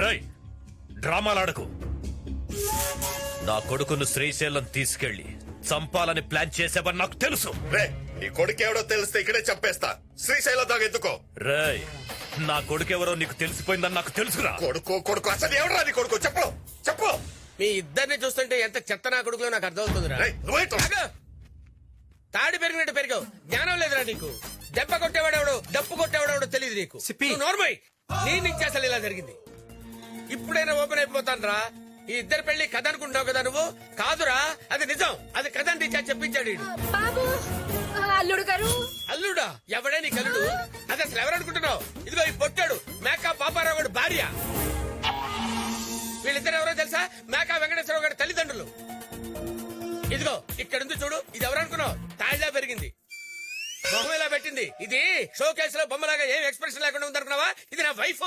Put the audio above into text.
రై డ్రామాలాడకు. నా కొడుకును శ్రీశైలం తీసుకెళ్లి చంపాలని ప్లాన్ చేసేవని నాకు తెలుసు. రే నీ కొడుకేవడో తెలిస్తే ఇక్కడే చంపేస్తా. శ్రీశైలం దాకా ఎందుకో. రై నా కొడుకెవరో నీకు తెలిసిపోయిందని నాకు తెలుసురా. కొడుకు అసలు ఎవడరా నీ కొడుకు? చెప్పు చెప్పు. మీ ఇద్దరిని చూస్తుంటే ఎంత చెత్త నా కొడుకులో నాకు అర్థమవుతుందిరా. రేయ్, నువ్వేంటో? ఆగు. తాడి పెరిగినట్టు పెరిగావు. జ్ఞానం లేదురా నీకు. దెబ్బ కొట్టేవాడెవడు డప్పు కొట్టేవాడెవడో తెలియదు నీకు. నోర్మై నీ నుంచి అసలు ఇలా జరిగింది. ఇప్పుడైనా ఓపెన్ అయిపోతాను రా. ఈ ఇద్దరు పెళ్లి కథ అనుకుంటున్నావు కదా నువ్వు. కాదురా అది నిజం. అది కథ అని టీచర్ చెప్పించాడు ఈడు. బాబు అల్లుడు గారు. అల్లుడా? ఎవడే నీ కల్లుడు? అది అసలు ఎవరనుకుంటున్నావు? ఇదిగో ఈ పొట్టాడు మేకా పాపారావు గారు భార్య. వీళ్ళిద్దరు ఎవరో తెలుసా? మేకా వెంకటేశ్వరరావు గారి తల్లిదండ్రులు. ఇదిగో ఇక్కడుంది చూడు. ఇది ఎవరనుకున్నావు? తాళ్ళ పెరిగింది, మొహం ఇలా పెట్టింది. ఇది షో కేసులో బొమ్మలాగా ఏం ఎక్స్ప్రెషన్ లేకుండా ఉందనుకున్నావా? ఇది నా వైఫ్.